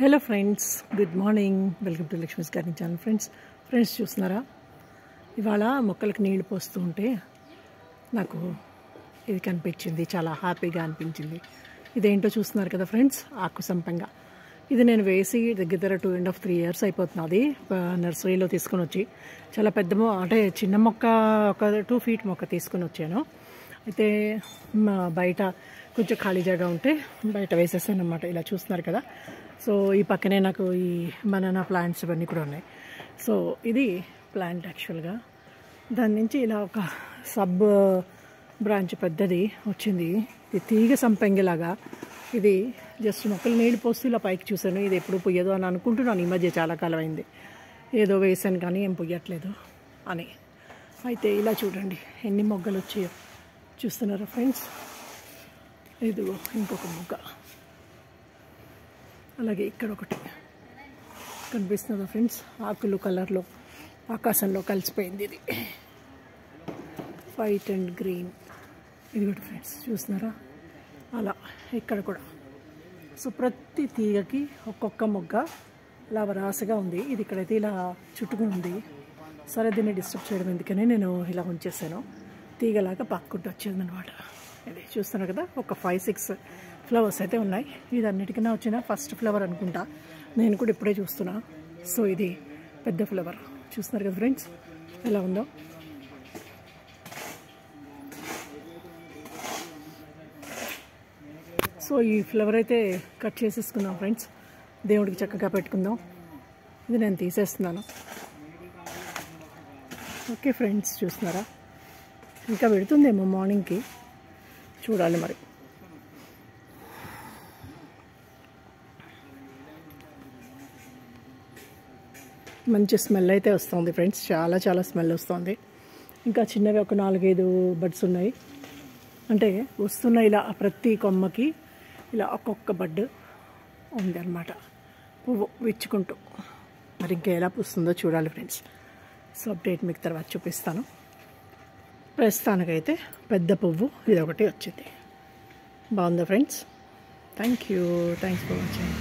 Hello friends, good morning. Welcome to Lakshmi's garden channel. Friends చూస్తున్నారా, ఇవాళ మొక్కలకు నీళ్లు పోస్తూ ఉంటే నాకు ఇది కనిపించింది, చాలా హ్యాపీగా అనిపించింది. ఇదేంటో చూస్తున్నారు కదా ఫ్రెండ్స్, ఆకు సంపంగ. ఇది నేను వేసి దగ్గర 2.5-3 years అయిపోతున్నది. నర్సరీలో తీసుకొని వచ్చి చాలా పెద్ద అంటే చిన్న మొక్క, ఒక 2 feet మొక్క తీసుకొని వచ్చాను. అయితే బయట కొంచెం ఖాళీ జాగా ఉంటే బయట వేసేసాను అన్నమాట. ఇలా చూస్తున్నారు కదా. సో ఈ పక్కనే నాకు ఈ బనానా ప్లాంట్స్ ఇవన్నీ కూడా ఉన్నాయి. సో ఇది ప్లాంట్ యాక్చువల్గా దాని నుంచి ఇలా ఒక సబ్ బ్రాంచ్ పెద్దది వచ్చింది. ఇది తీగ సంపెంగిలాగా. ఇది జస్ట్ మొక్కలు నీళ్ళు పోస్తూ ఇలా పైకి చూశాను. ఇది ఎప్పుడు పొయ్యదు అని అనుకుంటున్నాను. ఈ మధ్య చాలా కాలం అయింది, ఏదో వేసాను కానీ ఏం పొయ్యట్లేదు అని. అయితే ఇలా చూడండి ఎన్ని మొగ్గలు వచ్చాయో. చూస్తున్నారా ఫ్రెండ్స్, ఇదిగో ఇంకొక మొగ్గ, అలాగే ఇక్కడ ఒకటి కనిపిస్తుందా ఫ్రెండ్స్. ఆకులు కలర్లో ఆకాశంలో కలిసిపోయింది. ఇది వైట్ అండ్ గ్రీన్. ఇది కూడా ఫ్రెండ్స్ చూస్తున్నారా, అలా ఇక్కడ కూడా. సో ప్రతి తీగకి ఒక్కొక్క మొగ్గ ఇలా వరాసగా ఉంది. ఇది ఇక్కడైతే ఇలా చుట్టుకుని ఉంది. సరే దీన్ని డిస్టర్బ్ చేయడం ఎందుకని నేను ఇలా ఉంచేసాను. తీగలాగా పక్కుంటూ వచ్చేది అనమాట. ఇది చూస్తున్నారు కదా, ఒక 5-6 ఫ్లవర్స్ అయితే ఉన్నాయి. ఇది అన్నిటికన్నా వచ్చిన ఫస్ట్ ఫ్లవర్ అనుకుంటా, నేను కూడా ఇప్పుడే చూస్తున్నా. సో ఇది పెద్ద ఫ్లవర్ చూస్తున్నారు కదా ఫ్రెండ్స్, ఎలా ఉందో. సో ఈ ఫ్లవర్ అయితే కట్ చేసేసుకుందాం ఫ్రెండ్స్, దేవుడికి చక్కగా పెట్టుకుందాం. ఇది నేను తీసేస్తున్నాను. ఓకే ఫ్రెండ్స్, చూస్తున్నారా, ఇంకా పెడుతుందేమో మార్నింగ్కి, చూడాలి మరి. మంచి స్మెల్ అయితే వస్తుంది ఫ్రెండ్స్, చాలా చాలా స్మెల్ వస్తుంది. ఇంకా చిన్నవి ఒక 4-5 బడ్స్ ఉన్నాయి. అంటే వస్తున్నాయి ఇలా ప్రతి కొమ్మకి ఇలా ఒక్కొక్క బడ్ ఉంది అన్నమాట, పువ్వు విచ్చుకుంటూ. మరి ఇంకా ఎలా పూస్తుందో చూడాలి ఫ్రెండ్స్. సో అప్డేట్ మీకు తర్వాత చూపిస్తాను. ప్రస్తుతానికైతే పెద్ద పువ్వు ఇది ఒకటి వచ్చింది. బాగుందా ఫ్రెండ్స్? Thanks for watching.